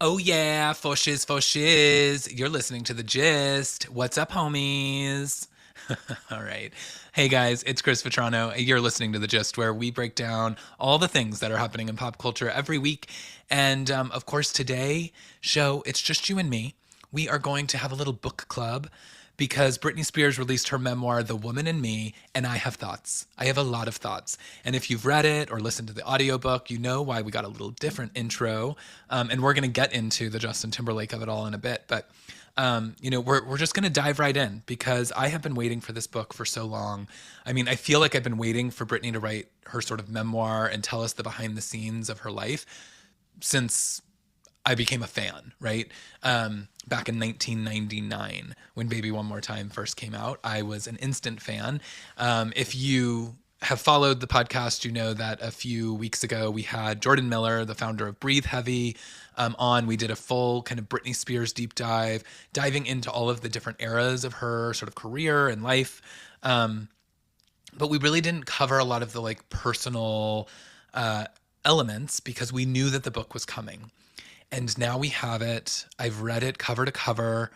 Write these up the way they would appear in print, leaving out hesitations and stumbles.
Oh yeah, for shiz for shiz. You're listening to The Gist. What's up, homies? All right. Hey guys, it's Chris Vetrano. You're listening to The Gist, where we break down all the things that are happening in pop culture every week. And of course, today show, it's just you and me. We are going to have a little book club because Britney Spears released her memoir, The Woman in Me, and I have thoughts. I have a lot of thoughts. And if you've read it or listened to the audiobook, you know why we got a little different intro. And we're going to get into the Justin Timberlake of it all in a bit. But we're just going to dive right in because I have been waiting for this book for so long. I mean, I feel like I've been waiting for Britney to write her sort of memoir and tell us the behind the scenes of her life since I became a fan, right? Back in 1999, when Baby One More Time first came out, I was an instant fan. If you have followed the podcast, you know that a few weeks ago we had Jordan Miller, the founder of Breathe Heavy, on. We did a full kind of Britney Spears deep dive, diving into all of the different eras of her sort of career and life. But we really didn't cover a lot of the like personal elements because we knew that the book was coming. And now we have it. I've read it cover to cover.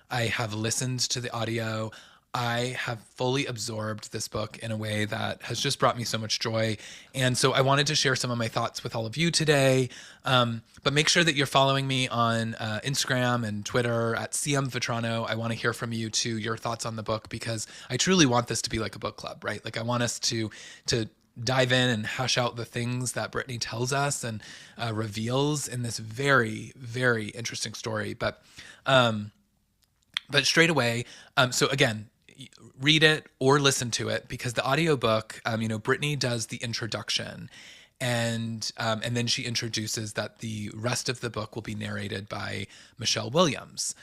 I have listened to the audio. I have fully absorbed this book in a way that has just brought me so much joy. And so I wanted to share some of my thoughts with all of you today. But make sure that you're following me on Instagram and Twitter at CM Vetrano. I want to hear from you too, your thoughts on the book, because I truly want this to be like a book club, right? Like I want us to dive in and hash out the things that Brittany tells us and reveals in this very, very interesting story. But straight away, so again, read it or listen to it because the audiobook, Brittany does the introduction and then she introduces that the rest of the book will be narrated by Michelle Williams.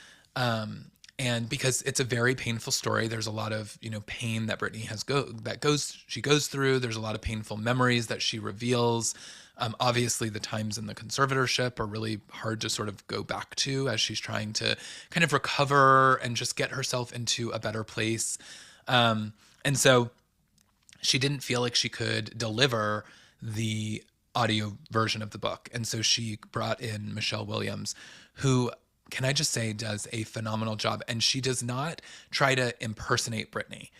And because it's a very painful story, there's a lot of pain that Brittany she goes through. There's a lot of painful memories that she reveals. Obviously, the times in the conservatorship are really hard to sort of go back to as she's trying to kind of recover and just get herself into a better place. And so she didn't feel like she could deliver the audio version of the book. And so she brought in Michelle Williams, who, can I just say, does a phenomenal job. And she does not try to impersonate Britney.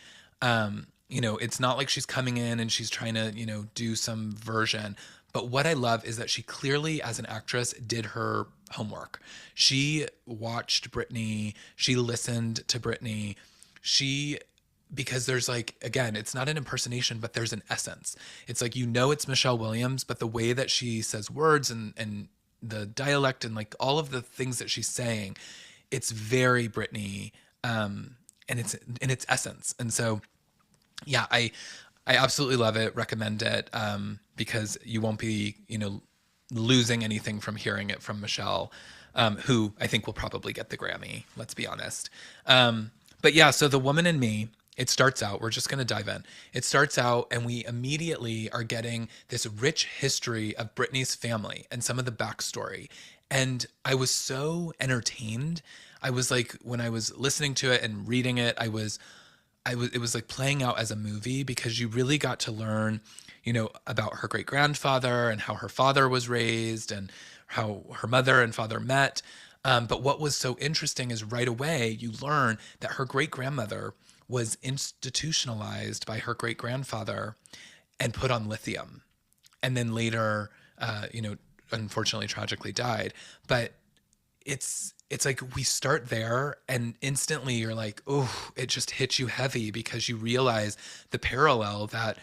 It's not like she's coming in and she's trying to, do some version. But what I love is that she clearly, as an actress, did her homework. She watched Britney. She listened to Britney. Because there's like, again, it's not an impersonation, but there's an essence. It's like, it's Michelle Williams, but the way that she says words and the dialect and like all of the things that she's saying, it's very Britney, and it's in its essence. And so, yeah, I absolutely love it. Recommend it, because you won't be, losing anything from hearing it from Michelle, who I think will probably get the Grammy. Let's be honest. But yeah, so The Woman in Me. It starts out, we're just going to dive in. It starts out, and we immediately are getting this rich history of Britney's family and some of the backstory. And I was so entertained. I was like, when I was listening to it and reading it, it was like playing out as a movie because you really got to learn, about her great grandfather and how her father was raised and how her mother and father met. But what was so interesting is right away you learn that her great grandmother was institutionalized by her great grandfather and put on lithium, and then later, unfortunately, tragically died. But it's like we start there, and instantly you're like, oh, it just hits you heavy because you realize the parallel that,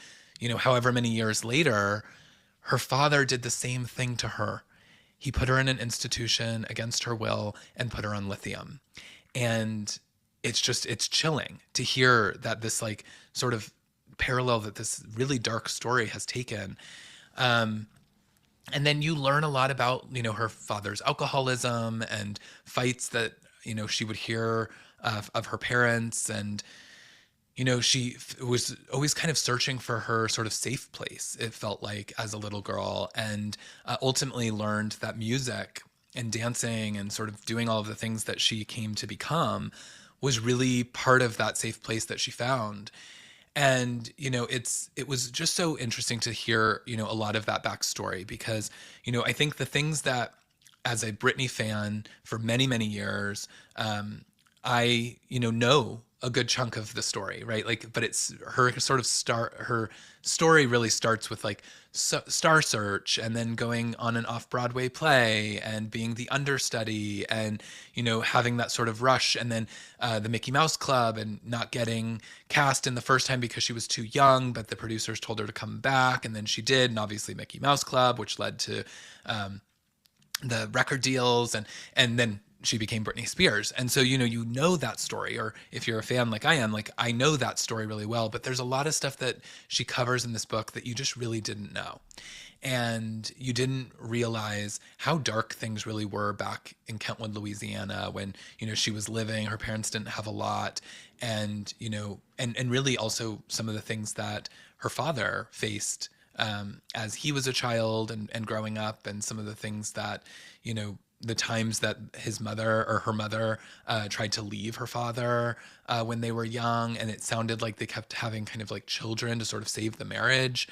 however many years later, her father did the same thing to her. He put her in an institution against her will and put her on lithium. And it's chilling to hear that this like sort of parallel that this really dark story has taken. And then you learn a lot about, her father's alcoholism and fights that, she would hear of her parents. And, she was always kind of searching for her sort of safe place, it felt like, as a little girl, and ultimately learned that music and dancing and sort of doing all of the things that she came to become was really part of that safe place that she found. And it was just so interesting to hear a lot of that backstory because I think the things that as a Britney fan for many, many years, I, know a good chunk of the story, right? Like, but it's her sort of her story really starts with like Star Search and then going on an off Broadway play and being the understudy and, having that sort of rush and then the Mickey Mouse Club and not getting cast in the first time because she was too young, but the producers told her to come back and then she did. And obviously Mickey Mouse Club, which led to, the record deals and then she became Britney Spears. And so, you know that story, or if you're a fan like I am, like I know that story really well, but there's a lot of stuff that she covers in this book that you just really didn't know. And you didn't realize how dark things really were back in Kentwood, Louisiana, when, she was living, her parents didn't have a lot. And, and really also some of the things that her father faced as he was a child and growing up, and some of the things that, the times that his mother or her mother tried to leave her father when they were young, and it sounded like they kept having kind of like children to sort of save the marriage.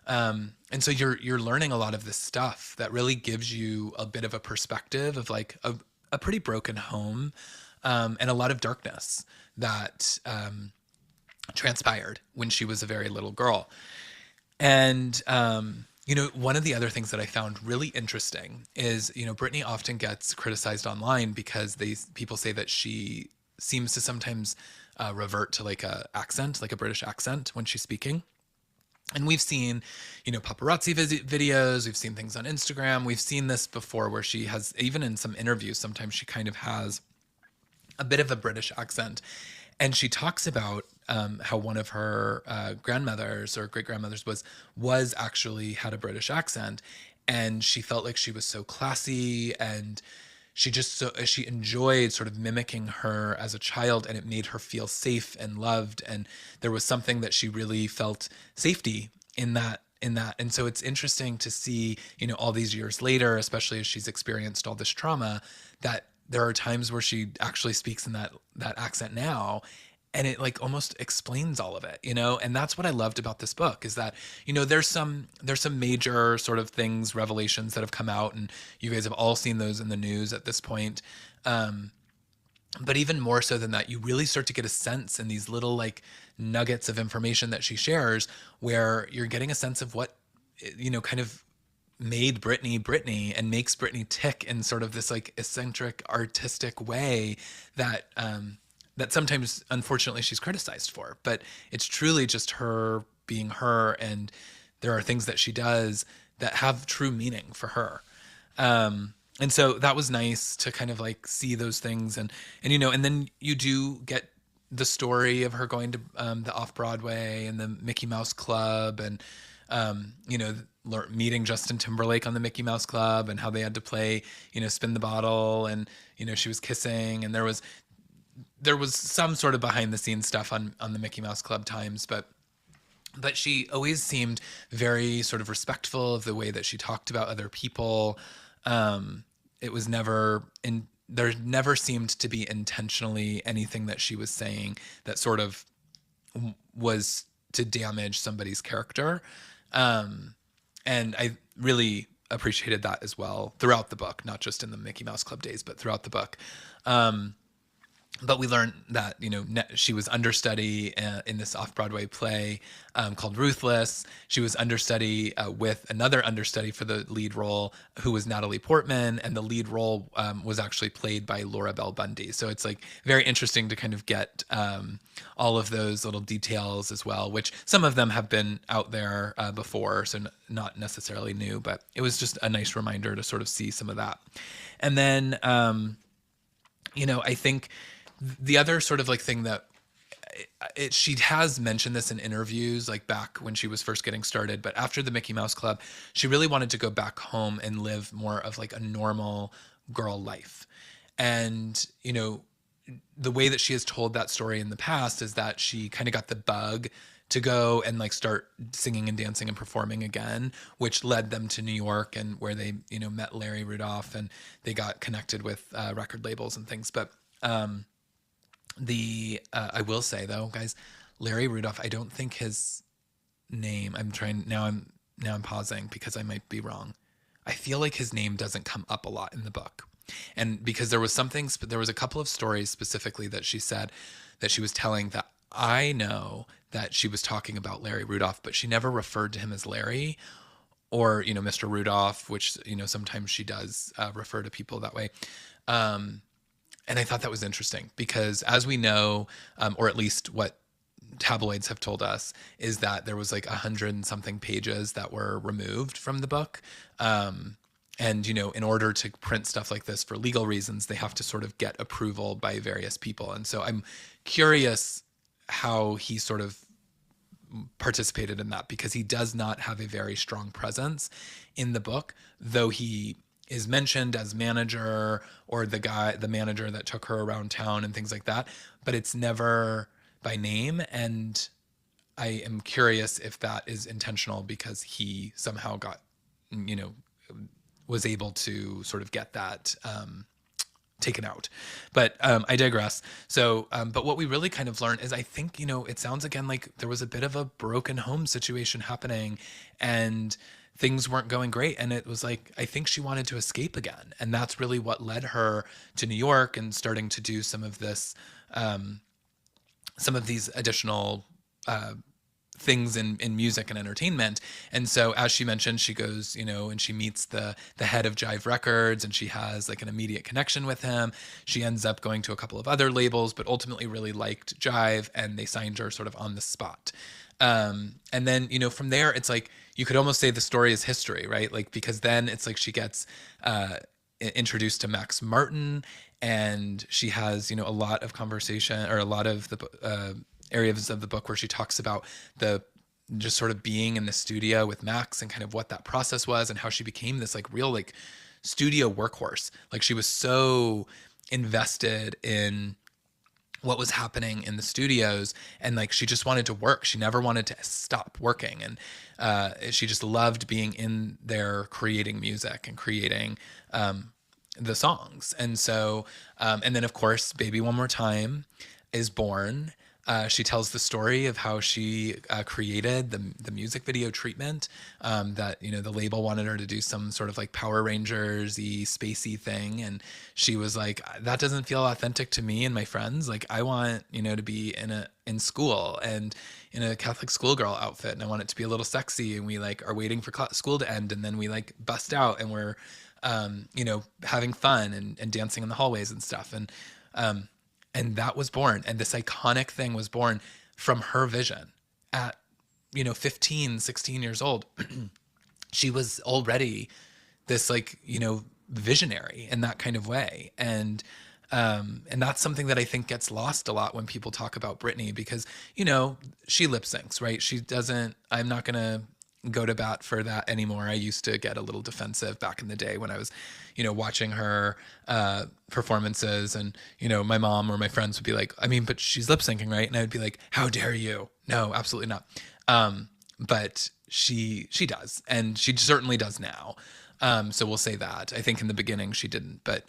And so you're learning a lot of this stuff that really gives you a bit of a perspective of like a pretty broken home, and a lot of darkness that transpired when she was a very little girl. And, one of the other things that I found really interesting is, Britney often gets criticized online because people say that she seems to sometimes revert to like a accent, like a British accent when she's speaking. And we've seen, paparazzi videos, we've seen things on Instagram, we've seen this before where she has, even in some interviews, sometimes she kind of has a bit of a British accent. And she talks about how one of her grandmothers or great grandmothers was actually had a British accent, and she felt like she was so classy, and she enjoyed sort of mimicking her as a child, and it made her feel safe and loved, and there was something that she really felt safety in that. And so it's interesting to see, all these years later, especially as she's experienced all this trauma, that there are times where she actually speaks in that accent now, and it like almost explains all of it, and that's what I loved about this book, is that, there's some major sort of things, revelations that have come out, and you guys have all seen those in the news at this point. But even more so than that, you really start to get a sense in these little like nuggets of information that she shares, where you're getting a sense of what, kind of made Britney and makes Britney tick in sort of this like eccentric artistic way that that sometimes unfortunately she's criticized for, but it's truly just her being her, and there are things that she does that have true meaning for her. And so that was nice to kind of like see those things, and then you do get the story of her going to the off Broadway and the Mickey Mouse Club, and meeting Justin Timberlake on the Mickey Mouse Club, and how they had to play, spin the bottle, and she was kissing, and there was some sort of behind the scenes stuff on the Mickey Mouse Club times, but she always seemed very sort of respectful of the way that she talked about other people. It was never in there never seemed to be intentionally anything that she was saying that sort of was to damage somebody's character. And I really appreciated that as well throughout the book, not just in the Mickey Mouse Club days, but throughout the book. But we learned that, she was understudy in this off-Broadway play called Ruthless. She was understudy with another understudy for the lead role, who was Natalie Portman, and the lead role was actually played by Laura Bell Bundy. So it's like very interesting to kind of get all of those little details as well, which some of them have been out there before, so not necessarily new, but it was just a nice reminder to sort of see some of that. And then, I think the other sort of like thing that she has mentioned this in interviews, like back when she was first getting started, but after the Mickey Mouse Club, she really wanted to go back home and live more of like a normal girl life. And, the way that she has told that story in the past is that she kind of got the bug to go and like start singing and dancing and performing again, which led them to New York, and where they, met Larry Rudolph, and they got connected with record labels and things. But, I will say though, guys, Larry Rudolph, I don't think his name, I'm pausing because I might be wrong. I feel like his name doesn't come up a lot in the book. And because there was something, there was a couple of stories specifically that she said that she was telling that I know that she was talking about Larry Rudolph, but she never referred to him as Larry or, Mr. Rudolph, which, sometimes she does refer to people that way. Um, and I thought that was interesting because, as we know, or at least what tabloids have told us, is that there was like 100 and something pages that were removed from the book. And, in order to print stuff like this for legal reasons, they have to sort of get approval by various people. And so I'm curious how he sort of participated in that, because he does not have a very strong presence in the book, though he is mentioned as manager, or the manager that took her around town and things like that, but it's never by name. And I am curious if that is intentional, because he somehow you know, was able to sort of get that taken out. But I digress. So, but what we really kind of learned is, I think, it sounds again like there was a bit of a broken home situation happening, and things weren't going great. And it was like, I think she wanted to escape again. And that's really what led her to New York and starting to do some of these additional things in music and entertainment. And so, as she mentioned, she goes, and she meets the head of Jive Records, and she has like an immediate connection with him. She ends up going to a couple of other labels, but ultimately really liked Jive, and they signed her sort of on the spot. And then, from there, it's like, you could almost say the story is history, right? Like, because then it's like she gets introduced to Max Martin, and she has, a lot of conversation, or a lot of the areas of the book where she talks about the just sort of being in the studio with Max, and kind of what that process was, and how she became this like real like studio workhorse. Like, she was so invested in what was happening in the studios, and like she just wanted to work. She never wanted to stop working, and she just loved being in there creating music and creating the songs. And so and then, of course, Baby One More Time is born. She tells the story of how she created the music video treatment, that, the label wanted her to do some sort of like Power Rangers-y, spacey thing. And she was like, that doesn't feel authentic to me and my friends. Like, I want, to be in school and in a Catholic schoolgirl outfit. And I want it to be a little sexy. And we like are waiting for school to end. And then we like bust out, and we're, having fun and dancing in the hallways and stuff. And that was born. And this iconic thing was born from her vision at, 15, 16 years old. She was already this like, visionary in that kind of way. And that's something that I think gets lost a lot when people talk about Britney, because, she lip syncs, right? I'm not going to go to bat for that anymore. I used to get a little defensive back in the day when I was, watching her performances, and, my mom or my friends would be like, I mean, but she's lip syncing, right? And I would be like, how dare you? No, absolutely not. But she does, and she certainly does now. So we'll say that. I think in the beginning she didn't, but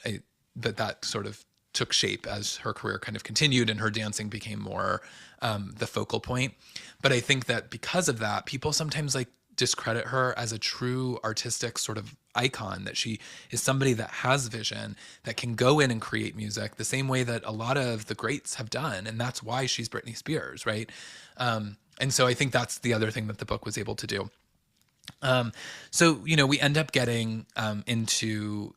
that sort of took shape as her career kind of continued, and her dancing became more the focal point. But I think that because of that, people sometimes like discredit her as a true artistic sort of icon, that she is somebody that has vision, that can go in and create music the same way that a lot of the greats have done. And that's why she's Britney Spears, right? And so I think that's the other thing that the book was able to do. So, we end up getting into,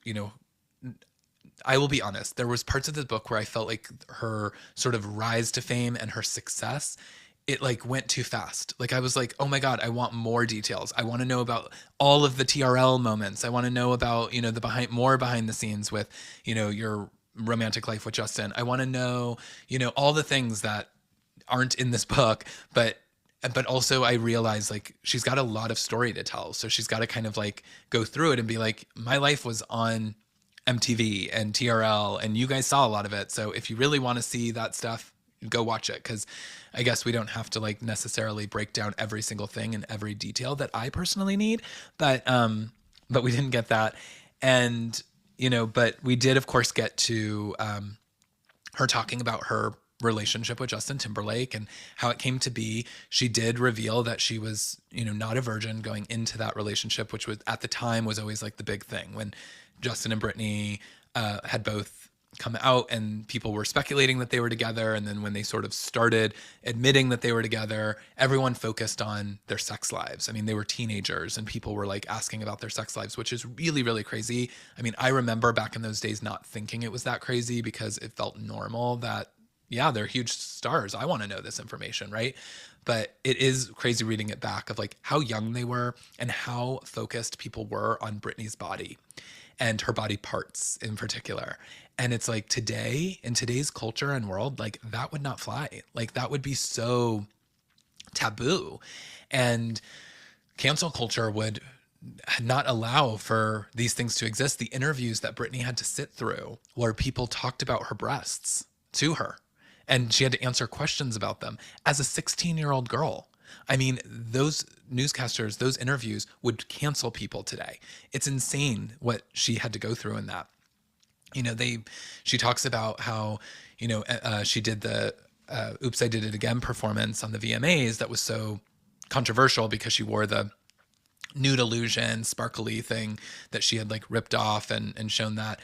I will be honest, there was parts of the book where I felt like her sort of rise to fame and her success, it like went too fast. Like, I was like, oh my God, I want more details. I want to know about all of the TRL moments. I want to know about, more behind the scenes with, your romantic life with Justin. I want to know, all the things that aren't in this book, but also I realized like she's got a lot of story to tell. So she's got to kind of like go through it and be like, my life was on MTV and TRL, and you guys saw a lot of it. So if you really want to see that stuff, go watch it. Cause I guess we don't have to like necessarily break down every single thing and every detail that I personally need, but we didn't get that. And, but we did of course get to, her talking about her relationship with Justin Timberlake and how it came to be. She did reveal that she was, not a virgin going into that relationship, which was at the time was always like the big thing when Justin and Britney had both come out and people were speculating that they were together. And then when they sort of started admitting that they were together, everyone focused on their sex lives. I mean, they were teenagers and people were like asking about their sex lives, which is really, really crazy. I mean, I remember back in those days not thinking it was that crazy because it felt normal that, yeah, they're huge stars. I want to know this information, right? But it is crazy reading it back of like how young they were and how focused people were on Britney's body and her body parts in particular. And it's like today, in today's culture and world, like that would not fly. Like that would be so taboo. And cancel culture would not allow for these things to exist. The interviews that Britney had to sit through where people talked about her breasts to her and she had to answer questions about them as a 16-year-old girl. I mean, those newscasters, those interviews would cancel people today. It's insane what she had to go through in that. She talks about how, she did the Oops, I Did It Again performance on the VMAs that was so controversial because she wore the nude illusion, sparkly thing that she had like ripped off and shown that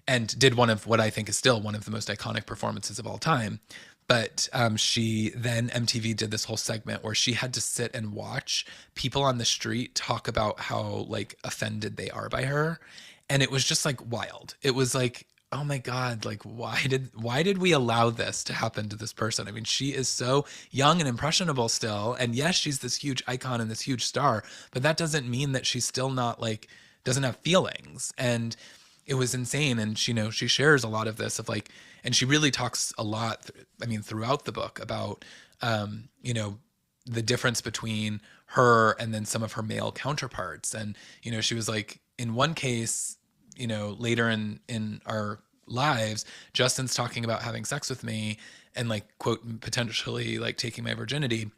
and did one of what I think is still one of the most iconic performances of all time. But she then MTV did this whole segment where she had to sit and watch people on the street talk about how like offended they are by her. And it was just like wild. It was like, oh my God, like why did we allow this to happen to this person? I mean, she is so young and impressionable still. And yes, she's this huge icon and this huge star, but that doesn't mean that she's still not like, doesn't have feelings. And it was insane. And she shares a lot of this of like, and she really talks a lot, I mean, throughout the book about, the difference between her and then some of her male counterparts. And, she was like, in one case, later in our lives, Justin's talking about having sex with me and like, quote, potentially like taking my virginity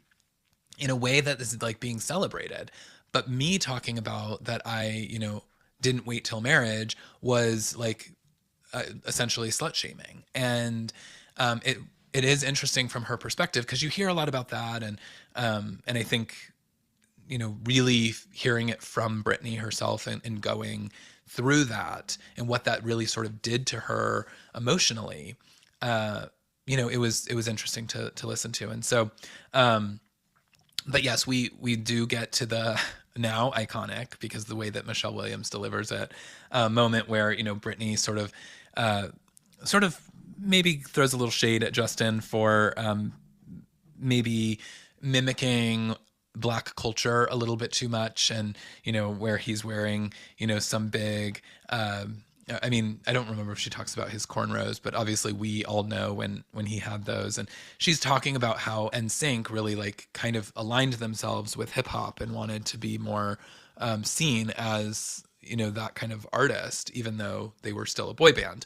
in a way that is like being celebrated. But me talking about that I, didn't wait till marriage was like essentially slut shaming. And it is interesting from her perspective because you hear a lot about that. And I think, really hearing it from Britney herself and going through that and what that really sort of did to her emotionally, it was interesting to listen to. And so, but yes, we do get to the now iconic, because the way that Michelle Williams delivers it, moment where, Britney sort of maybe throws a little shade at Justin for maybe mimicking Black culture a little bit too much, and where he's wearing some big I mean, I don't remember if she talks about his cornrows, but obviously we all know when he had those. And she's talking about how NSYNC really like kind of aligned themselves with hip hop and wanted to be more seen as that kind of artist, even though they were still a boy band.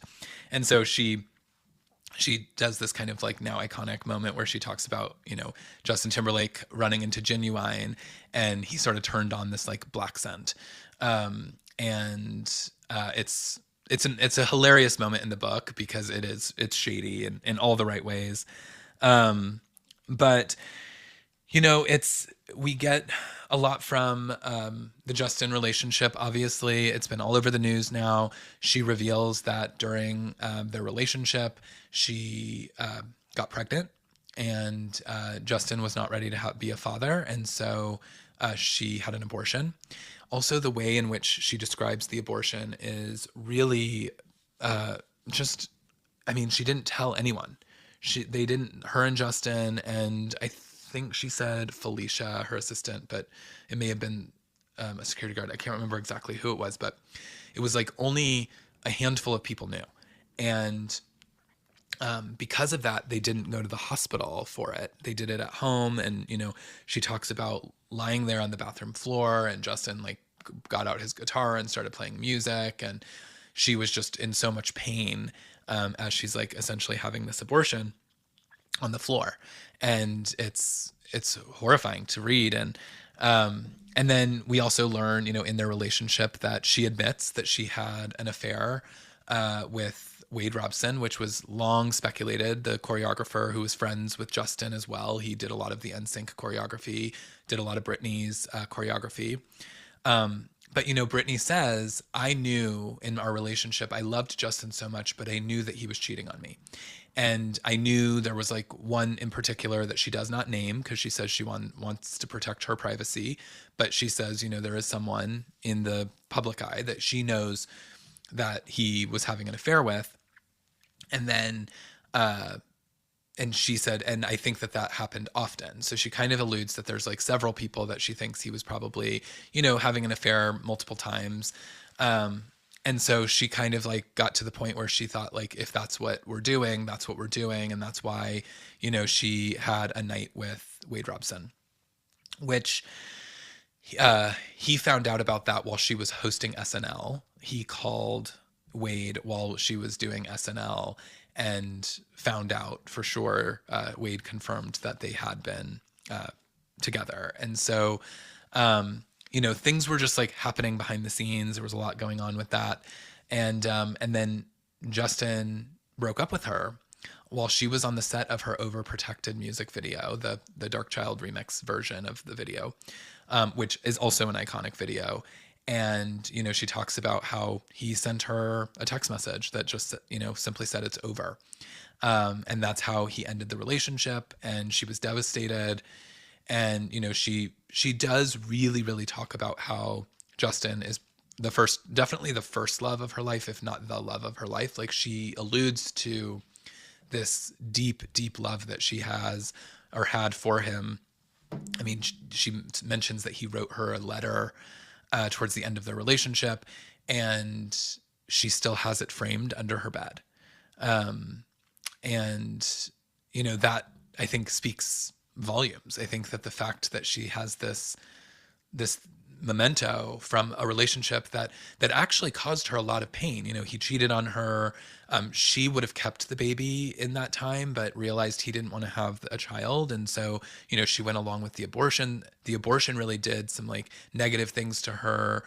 And so she does this kind of like now iconic moment where she talks about, Justin Timberlake running into Genuine, and he sort of turned on this like black scent. It's a hilarious moment in the book because it's shady in all the right ways. But we get a lot from the Justin relationship. Obviously, it's been all over the news now. She reveals that during their relationship, she got pregnant, and Justin was not ready to be a father, and so she had an abortion. Also, the way in which she describes the abortion is really just, I mean, she didn't tell anyone. Her and Justin, and I think she said Felicia, her assistant, but it may have been a security guard. I can't remember exactly who it was, but it was like only a handful of people knew. And because of that, they didn't go to the hospital for it. They did it at home. And, she talks about lying there on the bathroom floor, and Justin like got out his guitar and started playing music. And she was just in so much pain as she's like essentially having this abortion on the floor. And it's horrifying to read. And then we also learn, in their relationship that she admits that she had an affair with Wade Robson, which was long speculated. The choreographer who was friends with Justin as well. He did a lot of the NSYNC choreography, did a lot of Britney's choreography. But Britney says, I knew in our relationship, I loved Justin so much, but I knew that he was cheating on me. And I knew there was like one in particular that she does not name because she says she wants to protect her privacy. But she says, there is someone in the public eye that she knows that he was having an affair with. And then, and she said, and I think that that happened often. So she kind of alludes that there's like several people that she thinks he was probably, having an affair multiple times. And so she kind of like got to the point where she thought like, if that's what we're doing, that's what we're doing. And that's why, she had a night with Wade Robson, which he found out about that while she was hosting SNL. He called Wade while she was doing SNL and found out for sure. Wade confirmed that they had been together. And so, things were just like happening behind the scenes. There was a lot going on with that. And then Justin broke up with her while she was on the set of her Overprotected music video, the Dark Child remix version of the video, which is also an iconic video. And, she talks about how he sent her a text message that just, simply said it's over. And that's how he ended the relationship. And she was devastated. And, she does really, really talk about how Justin is definitely the first love of her life, if not the love of her life. Like she alludes to this deep, deep love that she has or had for him. I mean, she mentions that he wrote her a letter towards the end of their relationship, and she still has it framed under her bed. And, that I think speaks volumes. I think that the fact that she has this memento from a relationship that actually caused her a lot of pain. He cheated on her. She would have kept the baby in that time, but realized he didn't want to have a child. And so, she went along with the abortion. The abortion really did some like negative things to her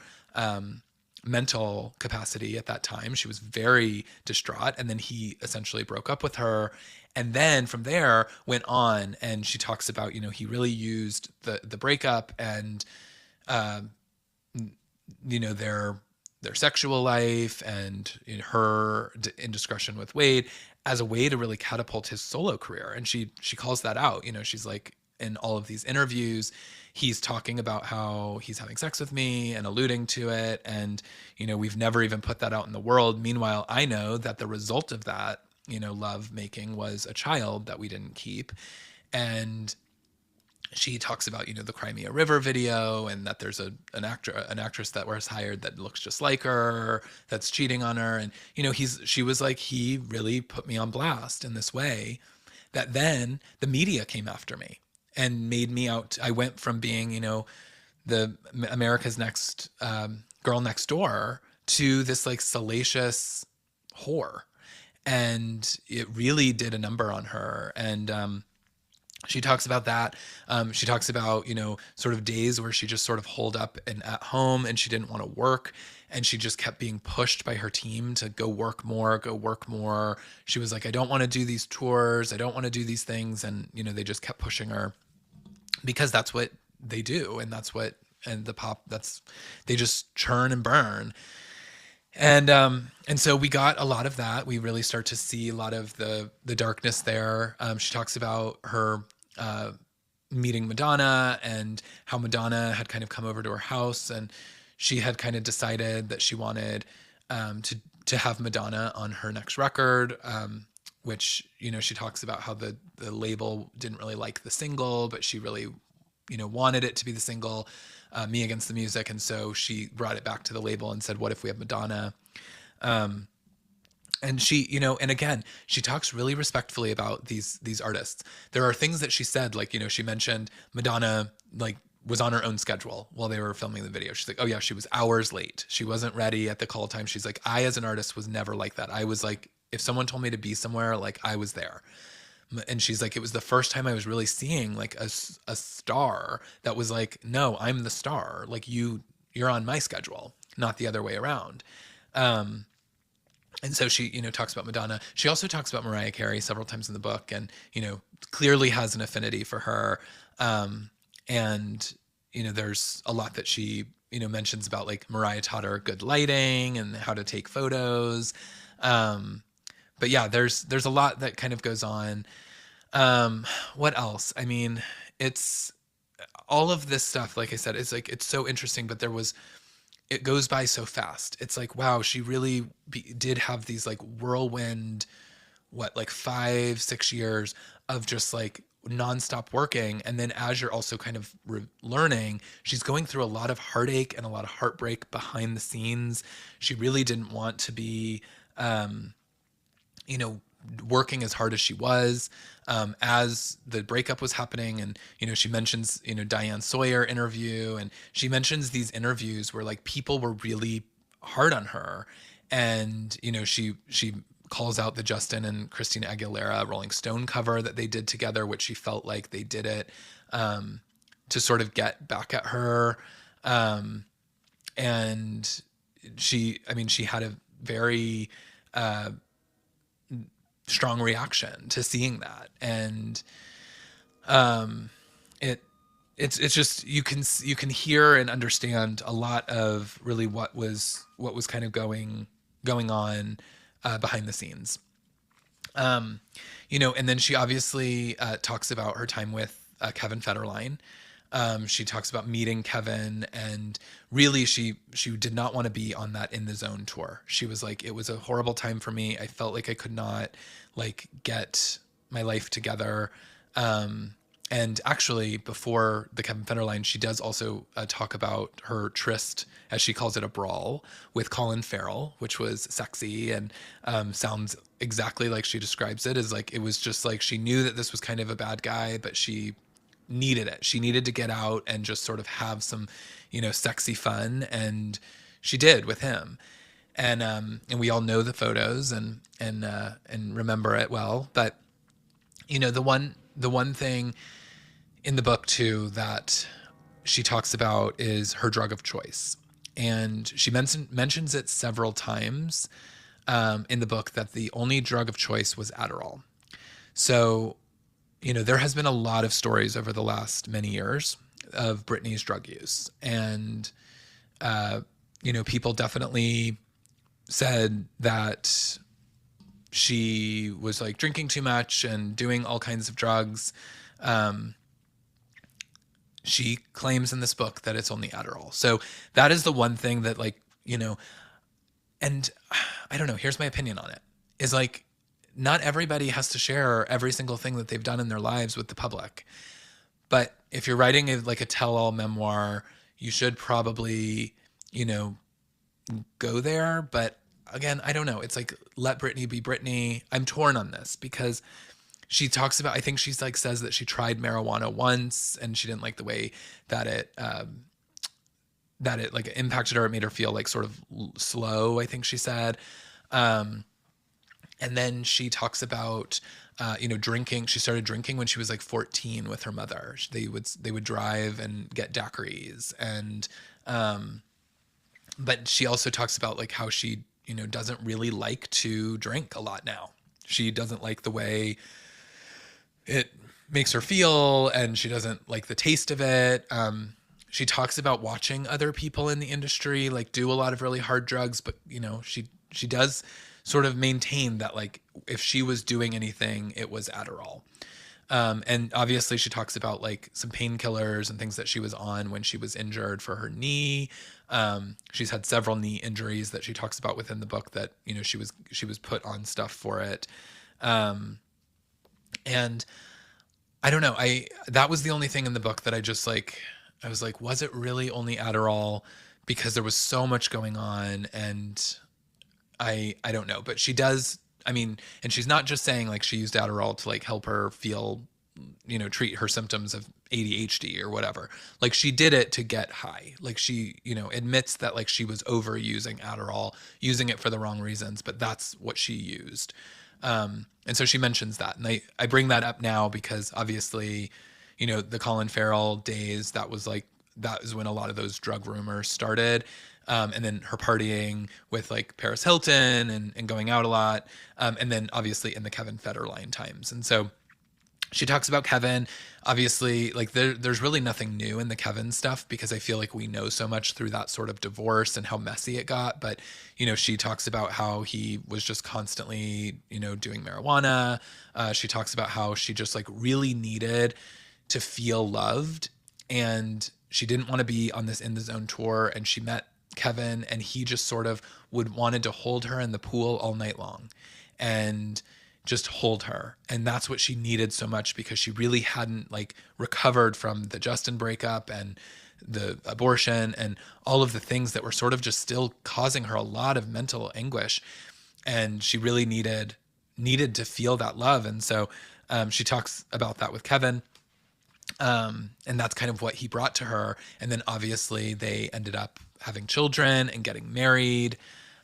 mental capacity at that time. She was very distraught. And then he essentially broke up with her. And then from there went on, and she talks about, he really used the breakup and, their sexual life and her indiscretion with Wade as a way to really catapult his solo career. And she calls that out. She's like, in all of these interviews, he's talking about how he's having sex with me and alluding to it. And, we've never even put that out in the world. Meanwhile, I know that the result of that, love making was a child that we didn't keep. And she talks about, the Crimea River video, and that there's an actress that was hired that looks just like her, that's cheating on her. And, she was like, he really put me on blast in this way that then the media came after me and made me out. I went from being, the America's Next girl next door to this like salacious whore. And it really did a number on her. And, she talks about that. She talks about, sort of days where she just sort of holed up and at home and she didn't want to work. And she just kept being pushed by her team to go work more. She was like, I don't want to do these tours. I don't want to do these things. And, they just kept pushing her because that's what they do. And they just churn and burn. And so we got a lot of that. We really start to see a lot of the darkness there. She talks about her meeting Madonna and how Madonna had kind of come over to her house, and she had kind of decided that she wanted to have Madonna on her next record, which, she talks about how the label didn't really like the single, but she really, wanted it to be the single. Me Against the Music. And so she brought it back to the label and said, what if we have Madonna? And she, and again, she talks really respectfully about these artists. There are things that she said, like, she mentioned Madonna, like, was on her own schedule while they were filming the video. She's like, oh yeah, she was hours late. She wasn't ready at the call time. She's like, I, as an artist, was never like that. I was like, if someone told me to be somewhere, like, I was there. And she's like, it was the first time I was really seeing like a star that was like, no, I'm the star. Like you're on my schedule, not the other way around. And so she, talks about Madonna. She also talks about Mariah Carey several times in the book, and clearly has an affinity for her. And there's a lot that she mentions about, like, Mariah taught her good lighting and how to take photos. Um, but yeah, there's a lot that kind of goes on. What else? I mean, it's all of this stuff. Like I said, it's like it's so interesting, but it goes by so fast. It's like, wow, she really did have these like whirlwind, what, like 5, 6 years of just like nonstop working. And then as you're also kind of learning, she's going through a lot of heartache and a lot of heartbreak behind the scenes. She really didn't want to be, um, you know, working as hard as she was, as the breakup was happening. And, she mentions, Diane Sawyer interview, and she mentions these interviews where like people were really hard on her. And, she calls out the Justin and Christina Aguilera Rolling Stone cover that they did together, which she felt like they did it, to sort of get back at her. And she had a very, strong reaction to seeing that. And it it's just, you can hear and understand a lot of really what was kind of going on behind the scenes. And then she obviously talks about her time with Kevin Federline. She talks about meeting Kevin, and really she did not want to be on that In the Zone tour. She was like, it was a horrible time for me. I felt like I could not like get my life together. And actually, before the Kevin Federline, she does also talk about her tryst, as she calls it, a brawl with Colin Farrell, which was sexy and sounds exactly like she describes it. As like, it was just like she knew that this was kind of a bad guy, but she needed it. She needed to get out and just sort of have some, sexy fun, and she did with him. And we all know the photos and remember it well. But the one thing in the book too that she talks about is her drug of choice, and she mentions it several times in the book, that the only drug of choice was Adderall. So there has been a lot of stories over the last many years of Britney's drug use, and people definitely said that she was like drinking too much and doing all kinds of drugs. She claims in this book that it's only Adderall. So that is the one thing that, like, and I don't know, here's my opinion on it, is like, not everybody has to share every single thing that they've done in their lives with the public. But if you're writing like a tell-all memoir, you should probably, go there. But again, I don't know. It's like, let Britney be Britney. I'm torn on this because she talks about, I think she's like, says that she tried marijuana once and she didn't like the way that it like impacted her. It made her feel like sort of slow, I think she said. And then she talks about, drinking. She started drinking when she was like 14 with her mother. They would drive and get daiquiris. And, but she also talks about like how she, doesn't really like to drink a lot now. She doesn't like the way it makes her feel, and she doesn't like the taste of it. She talks about watching other people in the industry like do a lot of really hard drugs, but she does sort of maintain that like if she was doing anything, it was Adderall. And obviously she talks about like some painkillers and things that she was on when she was injured for her knee. She's had several knee injuries that she talks about within the book, that, she was put on stuff for it. And I don't know, that was the only thing in the book that I just like, I was like, was it really only Adderall? Because there was so much going on, and I don't know, but she does, I mean, and she's not just saying like she used Adderall to like help her feel, treat her symptoms of ADHD or whatever. Like she did it to get high. Like she, admits that like she was overusing Adderall, using it for the wrong reasons, but that's what she used. And so she mentions that. And I bring that up now because obviously, the Colin Farrell days, that is when a lot of those drug rumors started. and then her partying with like Paris Hilton and going out a lot, and then obviously in the Kevin Federline times. And so she talks about Kevin. Obviously, like there's really nothing new in the Kevin stuff because I feel like we know so much through that sort of divorce and how messy it got. But, she talks about how he was just constantly, doing marijuana. She talks about how she just like really needed to feel loved. And she didn't want to be on this In the Zone tour. And she met Kevin and he just sort of would wanted to hold her in the pool all night long. And just hold her. And that's what she needed so much because she really hadn't like recovered from the Justin breakup and the abortion and all of the things that were sort of just still causing her a lot of mental anguish. And she really needed to feel that love. And so she talks about that with Kevin. And that's kind of what he brought to her. And then obviously they ended up having children and getting married.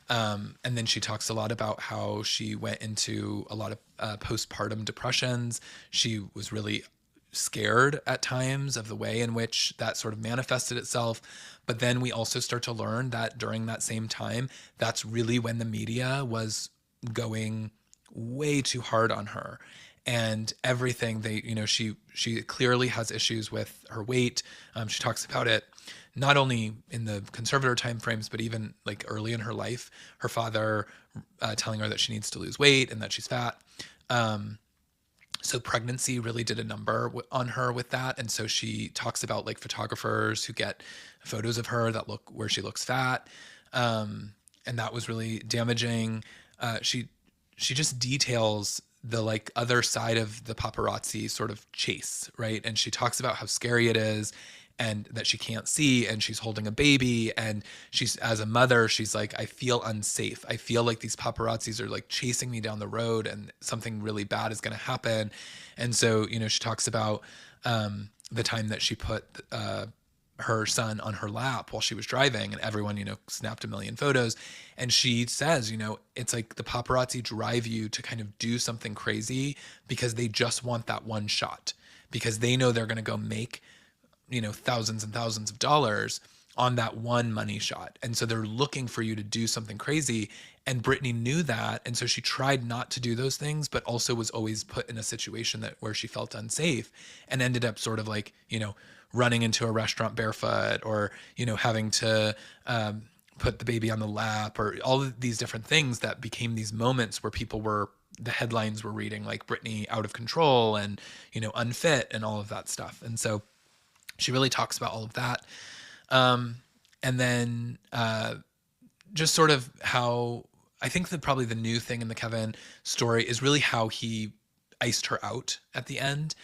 And then she talks a lot about how she went into a lot of postpartum depressions. She was really scared at times of the way in which that sort of manifested itself. But then we also start to learn that during that same time, that's really when the media was going way too hard on her. And everything she clearly has issues with her weight. She talks about it not only in the conservator timeframes, but even like early in her life, her father telling her that she needs to lose weight and that she's fat. So pregnancy really did a number on her with that. And so she talks about like photographers who get photos of her that look where she looks fat. And that was really damaging. She just details the like other side of the paparazzi sort of chase, right? And she talks about how scary it is and that she can't see and she's holding a baby and she's as a mother she's like, I feel unsafe. I feel like these paparazzis are like chasing me down the road and something really bad is going to happen. And so she talks about the time that she put her son on her lap while she was driving and everyone snapped a million photos. And she says it's like the paparazzi drive you to kind of do something crazy because they just want that one shot because they know they're going to go make thousands and thousands of dollars on that one money shot. And so they're looking for you to do something crazy. And Britney knew that. And so she tried not to do those things, but also was always put in a situation where she felt unsafe and ended up sort of like, running into a restaurant barefoot or, having to put the baby on the lap or all of these different things that became these moments where the headlines were reading like Britney out of control and, unfit and all of that stuff. And so she really talks about all of that. And then just sort of how I think that probably the new thing in the Kevin story is really how he iced her out at the end.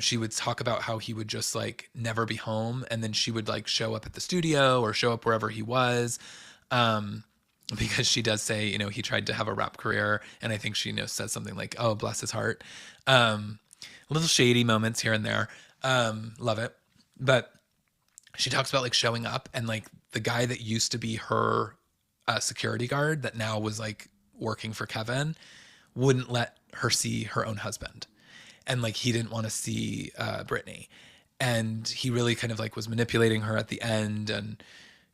She would talk about how he would just like never be home. And then she would like show up at the studio or show up wherever he was. Because she does say, he tried to have a rap career. And I think she, says something like, oh, bless his heart. Little shady moments here and there. Love it. But she talks about like showing up and like the guy that used to be her security guard that now was like working for Kevin wouldn't let her see her own husband. And like he didn't want to see Britney. And he really kind of like was manipulating her at the end. And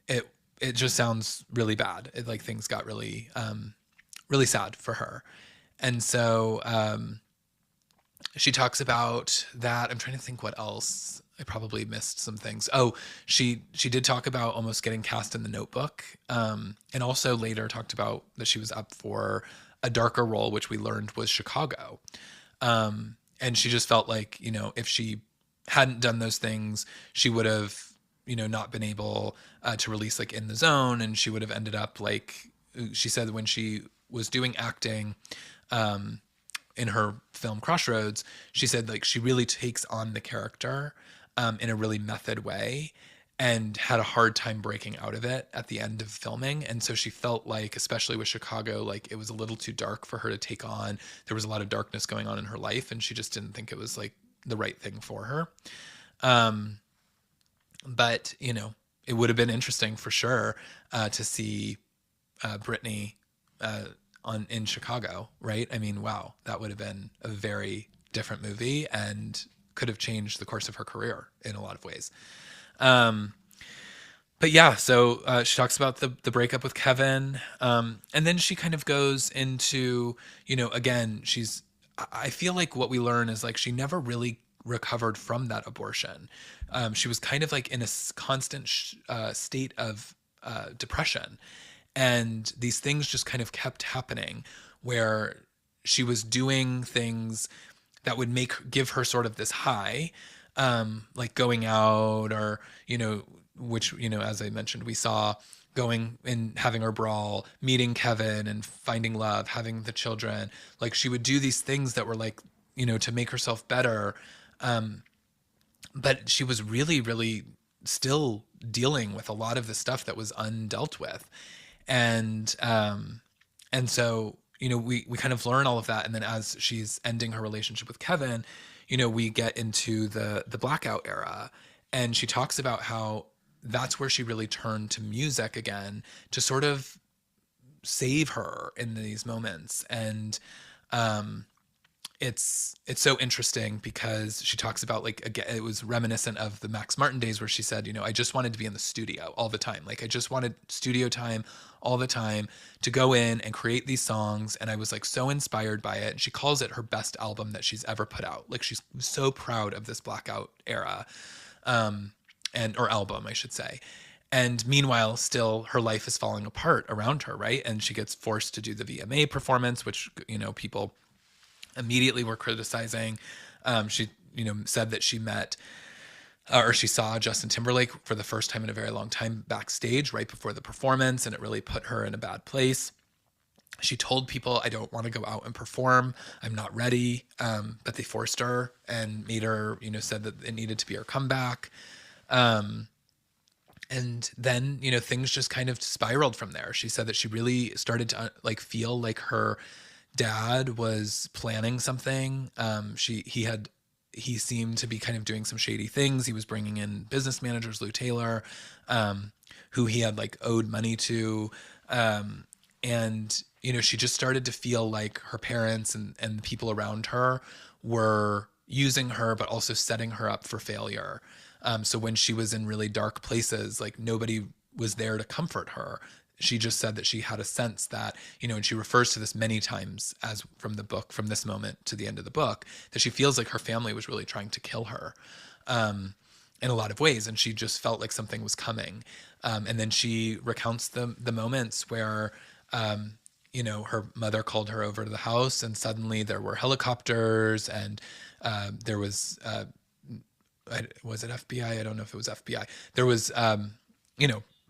it just sounds really bad. It like things got really, really sad for her. And so she talks about that. I'm trying to think what else. I probably missed some things. Oh, she did talk about almost getting cast in The Notebook, and also later talked about that she was up for a darker role, which we learned was Chicago. And she just felt like, if she hadn't done those things, she would have, not been able to release like In the Zone, and she would have ended up like she said when she was doing acting. In her film Crossroads, she said like she really takes on the character in a really method way and had a hard time breaking out of it at the end of filming. And so she felt like, especially with Chicago, like it was a little too dark for her to take on. There was a lot of darkness going on in her life and she just didn't think it was like the right thing for her. But, it would have been interesting for sure to see Britney in Chicago, right? I mean, wow, that would have been a very different movie and could have changed the course of her career in a lot of ways. But yeah, so she talks about the breakup with Kevin, and then she kind of goes into, again, I feel like what we learn is like she never really recovered from that abortion. She was kind of like in a constant state of depression, and these things just kind of kept happening, where she was doing things that would give her sort of this high, like going out, or which, as I mentioned, we saw, going and having her brawl, meeting Kevin and finding love, having the children. Like she would do these things that were like, to make herself better. But she was really, really still dealing with a lot of the stuff that was undealt with. And so, we kind of learn all of that. And then as she's ending her relationship with Kevin, we get into the blackout era. And she talks about how that's where she really turned to music again to sort of save her in these moments. And it's so interesting because she talks about, like, again, it was reminiscent of the Max Martin days where she said, I just wanted to be in the studio all the time. Like I just wanted studio time all the time to go in and create these songs. And I was like so inspired by it. And she calls it her best album that she's ever put out. Like she's so proud of this blackout era, or album, I should say. And meanwhile, still her life is falling apart around her, right? And she gets forced to do the VMA performance, which, people immediately were criticizing. She, said that she met, or she saw Justin Timberlake for the first time in a very long time backstage right before the performance, and it really put her in a bad place. She told people, I don't want to go out and perform. I'm not ready. But they forced her and made her, said that it needed to be her comeback. And then, things just kind of spiraled from there. She said that she really started to like feel like her dad was planning something. He seemed to be kind of doing some shady things. He was bringing in business managers, Lou Taylor, who he had like owed money to. And, she just started to feel like her parents and the people around her were using her, but also setting her up for failure. So when she was in really dark places, like nobody was there to comfort her. She just said that she had a sense that, and she refers to this many times as from the book, from this moment to the end of the book, that she feels like her family was really trying to kill her, in a lot of ways. And she just felt like something was coming. And then she recounts the moments where, her mother called her over to the house, and suddenly there were helicopters, and there was, was it FBI? I don't know if it was FBI. There was,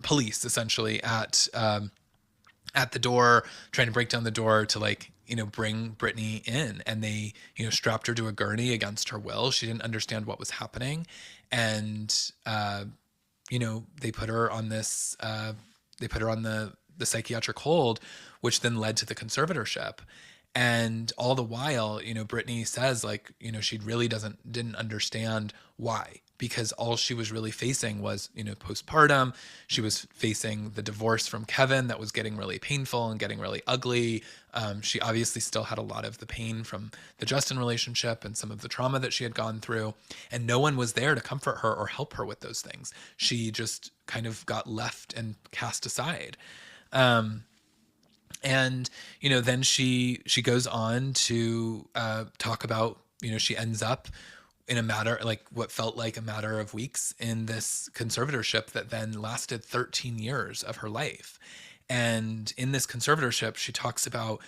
police essentially at the door, trying to break down the door to, like, bring Britney in. And they, strapped her to a gurney against her will. She didn't understand what was happening. And, they put her on this, they put her on the psychiatric hold, which then led to the conservatorship. And all the while, Brittany says, like, she really didn't understand why, because all she was really facing was, postpartum. She was facing the divorce from Kevin that was getting really painful and getting really ugly. She obviously still had a lot of the pain from the Justin relationship and some of the trauma that she had gone through. And no one was there to comfort her or help her with those things. She just kind of got left and cast aside. And then she goes on to talk about, she ends up in a matter, like what felt like a matter of weeks, in this conservatorship that then lasted 13 years of her life. And in this conservatorship, she talks about,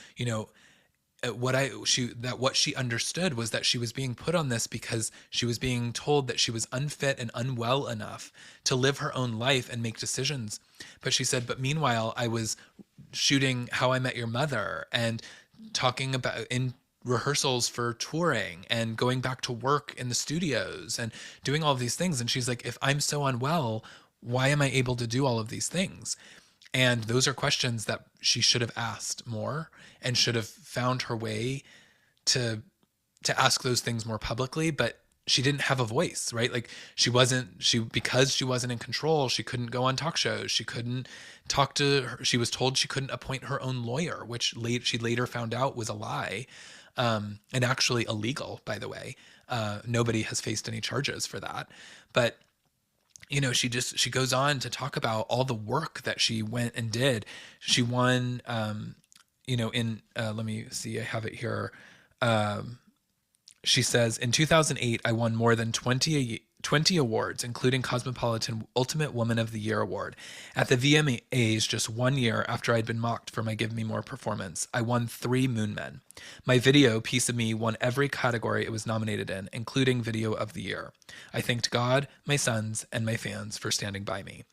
what she understood was that she was being put on this because she was being told that she was unfit and unwell enough to live her own life and make decisions. But she said, but meanwhile, I was shooting How I Met Your Mother and talking about in rehearsals for touring and going back to work in the studios and doing all of these things. And she's like, if I'm so unwell, why am I able to do all of these things? And those are questions that she should have asked more and should have found her way to ask those things more publicly. But she didn't have a voice, right? Like because she wasn't in control, she couldn't go on talk shows. She couldn't talk to her. She was told she couldn't appoint her own lawyer, which she later found out was a lie, and actually illegal, by the way. Nobody has faced any charges for that. But she goes on to talk about all the work that she went and did. She won, in let me see, I have it here. Um, she says, in 2008, I won more than 20 awards, including Cosmopolitan Ultimate Woman of the Year award. At the VMAs, just 1 year after I'd been mocked for my Give Me More performance, I won 3 Moon Men. My video, Piece of Me, won every category it was nominated in, including Video of the Year. I thanked God, my sons, and my fans for standing by me.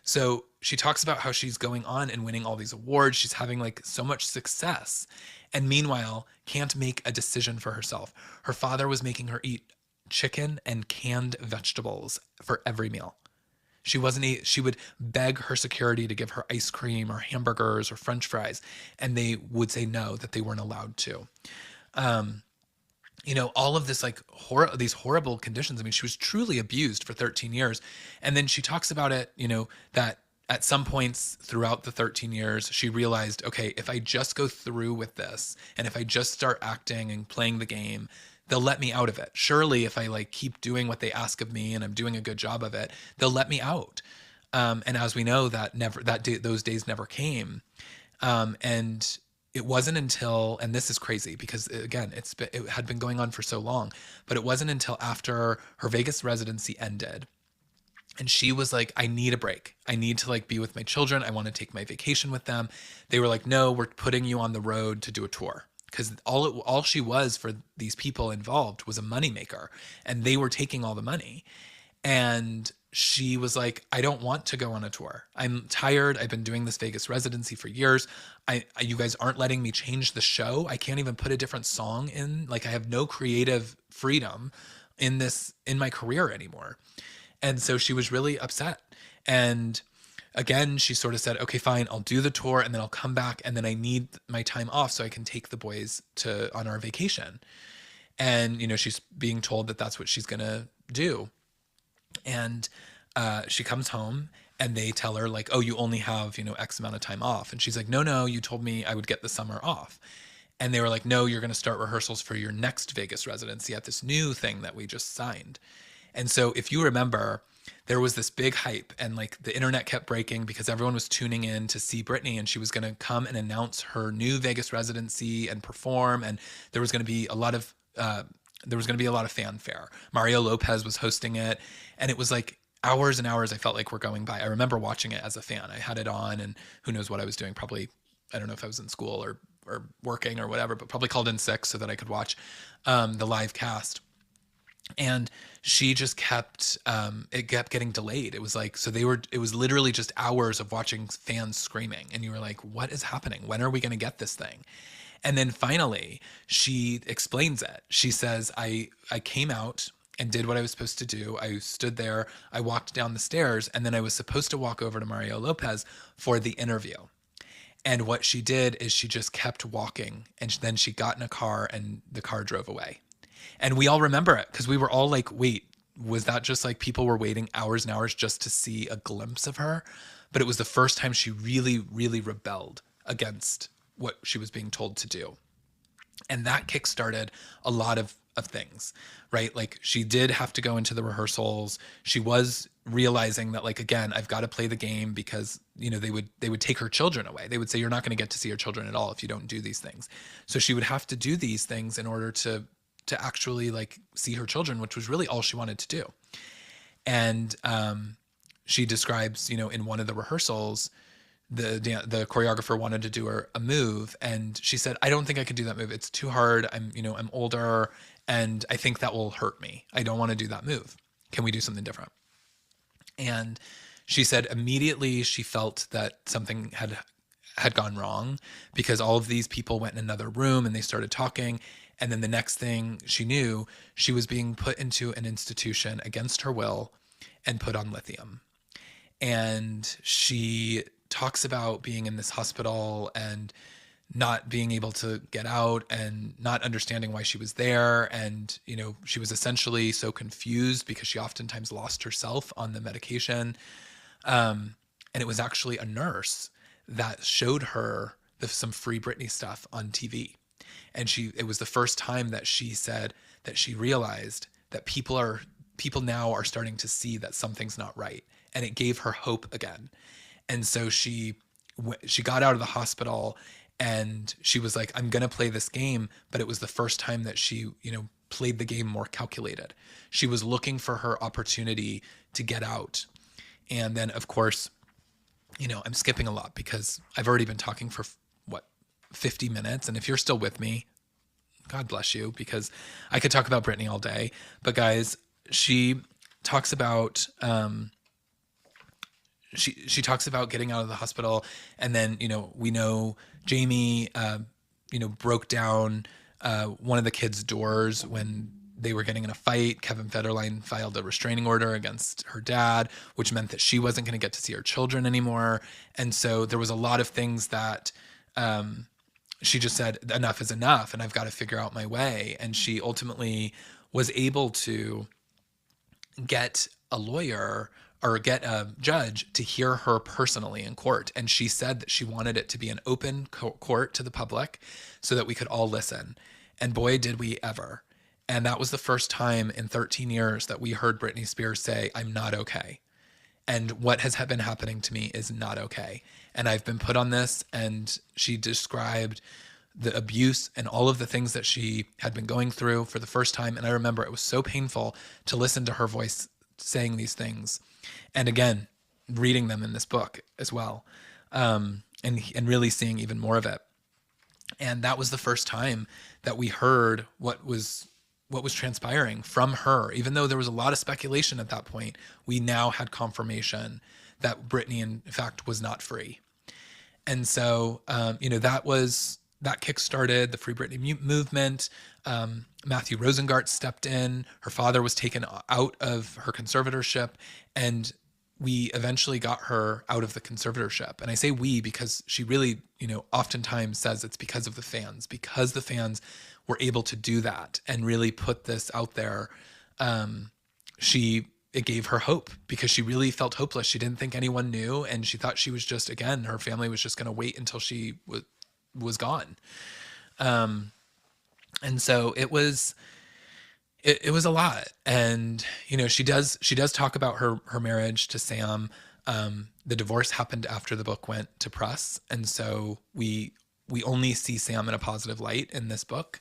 So she talks about how she's going on and winning all these awards. She's having like so much success. And meanwhile, can't make a decision for herself. Her father was making her eat chicken and canned vegetables for every meal. She would beg her security to give her ice cream or hamburgers or french fries, and they would say no, that they weren't allowed to. Um, all of this like these horrible conditions. I mean, she was truly abused for 13 years. And then she talks about it, that at some points throughout the 13 years, she realized, okay, if I just go through with this and if I just start acting and playing the game, they'll let me out of it. Surely if I like keep doing what they ask of me and I'm doing a good job of it, they'll let me out. And as we know, those days never came. And it wasn't until, and this is crazy because again, it had been going on for so long, but it wasn't until after her Vegas residency ended and she was like, I need a break. I need to like be with my children. I want to take my vacation with them. They were like, no, we're putting you on the road to do a tour. Because all she was for these people involved was a moneymaker, and they were taking all the money. And she was like, I don't want to go on a tour. I'm tired. I've been doing this Vegas residency for years. You guys aren't letting me change the show. I can't even put a different song in. Like I have no creative freedom in my career anymore. And so she was really upset. And again, she sort of said, okay, fine, I'll do the tour and then I'll come back and then I need my time off so I can take the boys on our vacation. And, she's being told that that's what she's going to do. And she comes home and they tell her like, oh, you only have, X amount of time off. And she's like, no, you told me I would get the summer off. And they were like, no, you're going to start rehearsals for your next Vegas residency at this new thing that we just signed. And so if you remember, there was this big hype and like the internet kept breaking because everyone was tuning in to see Britney and she was going to come and announce her new Vegas residency and perform. And there was going to be a lot of fanfare. Mario Lopez was hosting it, and it was like hours and hours I felt like were going by. I remember watching it as a fan. I had it on, and who knows what I was doing. Probably, I don't know if I was in school or working or whatever, but probably called in sick so that I could watch the live cast. And she just it kept getting delayed. It was like, it was literally just hours of watching fans screaming. And you were like, what is happening? When are we going to get this thing? And then finally she explains it. She says, I came out and did what I was supposed to do. I stood there, I walked down the stairs, and then I was supposed to walk over to Mario Lopez for the interview. And what she did is she just kept walking, and then she got in a car and the car drove away. And we all remember it because we were all like, wait, was that just like people were waiting hours and hours just to see a glimpse of her? But it was the first time she really, really rebelled against what she was being told to do. And that kickstarted a lot of things, right? Like she did have to go into the rehearsals. She was realizing that like, again, I've got to play the game because, they would take her children away. They would say, you're not going to get to see your children at all if you don't do these things. So she would have to do these things in order to actually like see her children, which was really all she wanted to do. And she describes, in one of the rehearsals, the choreographer wanted to do her a move, and she said, I don't think I can do that move. It's too hard. I'm older, and I think that will hurt me. I don't want to do that move. Can we do something different? And she said immediately she felt that something had gone wrong because all of these people went in another room and they started talking. And then the next thing she knew, she was being put into an institution against her will and put on lithium. And she talks about being in this hospital and not being able to get out and not understanding why she was there. And, she was essentially so confused because she oftentimes lost herself on the medication. And it was actually a nurse that showed her some free Britney stuff on TV. And it was the first time that she said that she realized that people people now are starting to see that something's not right, and it gave her hope again. And so she got out of the hospital, and she was like, I'm going to play this game. But it was the first time that she, played the game more calculated. She was looking for her opportunity to get out. And then, of course, I'm skipping a lot because I've already been talking for 50 minutes. And if you're still with me, God bless you, because I could talk about Britney all day. But guys, she talks about, she talks about getting out of the hospital. And then, we know Jamie, broke down one of the kids' doors when they were getting in a fight. Kevin Federline filed a restraining order against her dad, which meant that she wasn't going to get to see her children anymore. And so there was a lot of things that she just said, enough is enough, and I've got to figure out my way. And she ultimately was able to get a lawyer or get a judge to hear her personally in court. And she said that she wanted it to be an open court to the public so that we could all listen. And boy, did we ever. And that was the first time in 13 years that we heard Britney Spears say, I'm not okay. And what has been happening to me is not okay. And I've been put on this. And she described the abuse and all of the things that she had been going through for the first time. And I remember it was so painful to listen to her voice saying these things. And again, reading them in this book as well. And really seeing even more of it. And that was the first time that we heard what was transpiring from her. Even though there was a lot of speculation at that point, we now had confirmation that Britney, in fact, was not free. And so, that kickstarted the Free Britney movement. Matthew Rosengart stepped in. Her father was taken out of her conservatorship, and we eventually got her out of the conservatorship. And I say we because she really, oftentimes says it's because of the fans, because the fans were able to do that and really put this out there. It gave her hope because she really felt hopeless. She didn't think anyone knew. And she thought she was just, again, her family was just going to wait until she was gone. And so it was a lot. And, she does talk about her marriage to Sam. The divorce happened after the book went to press. And so we only see Sam in a positive light in this book.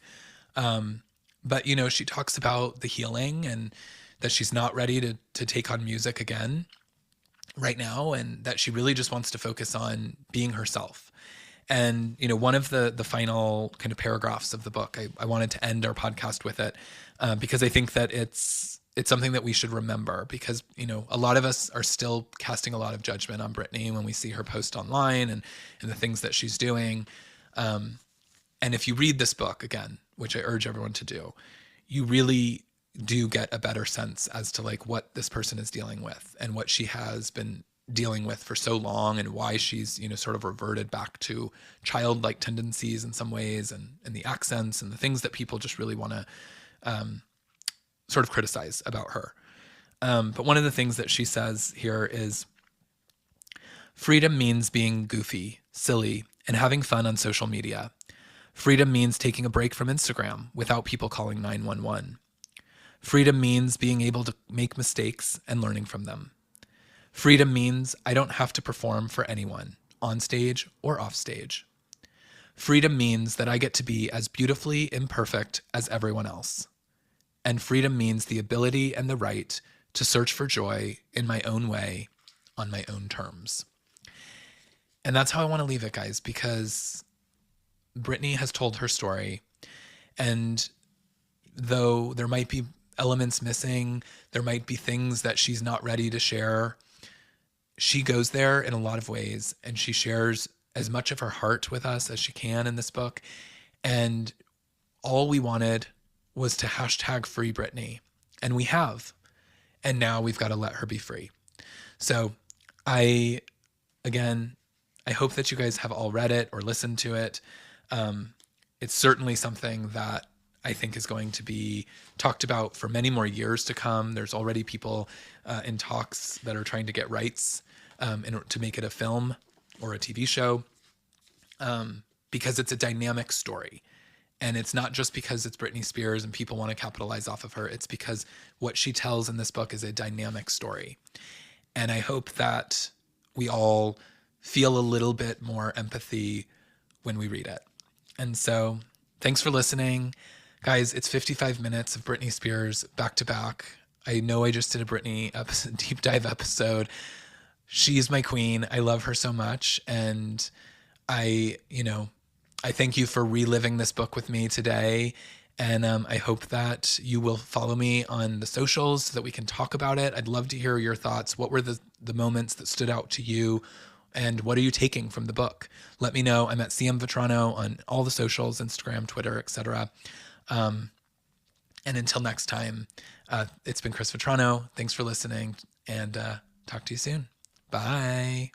But, she talks about the healing and that she's not ready to take on music again right now. And that she really just wants to focus on being herself. And, one of the final kind of paragraphs of the book, I wanted to end our podcast with it because I think that it's something that we should remember because, a lot of us are still casting a lot of judgment on Britney when we see her post online and the things that she's doing. And if you read this book again, which I urge everyone to do, you really do get a better sense as to like what this person is dealing with and what she has been dealing with for so long and why she's, sort of reverted back to childlike tendencies in some ways and the accents and the things that people just really want to sort of criticize about her. But one of the things that she says here is, freedom means being goofy, silly, and having fun on social media. Freedom means taking a break from Instagram without people calling 911. Freedom means being able to make mistakes and learning from them. Freedom means I don't have to perform for anyone, on stage or off stage. Freedom means that I get to be as beautifully imperfect as everyone else. And freedom means the ability and the right to search for joy in my own way, on my own terms. And that's how I want to leave it, guys, because Britney has told her story. And though there might be elements missing, there might be things that she's not ready to share, she goes there in a lot of ways, and she shares as much of her heart with us as she can in this book. And all we wanted was to hashtag free Britney, and we have. And now we've got to let her be free. So I hope that you guys have all read it or listened to it. It's certainly something that I think is going to be talked about for many more years to come. There's already people in talks that are trying to get rights to make it a film or a TV show because it's a dynamic story. And it's not just because it's Britney Spears and people want to capitalize off of her. It's because what she tells in this book is a dynamic story. And I hope that we all feel a little bit more empathy when we read it. And so thanks for listening. Guys, it's 55 minutes of Britney Spears back to back. I know I just did a Britney episode, deep dive episode. She's my queen. I love her so much. And I thank you for reliving this book with me today. And I hope that you will follow me on the socials so that we can talk about it. I'd love to hear your thoughts. What were the moments that stood out to you? And what are you taking from the book? Let me know. I'm at CM Vetrano on all the socials, Instagram, Twitter, etc. And until next time, it's been Chris Vetrano. Thanks for listening, and talk to you soon. Bye.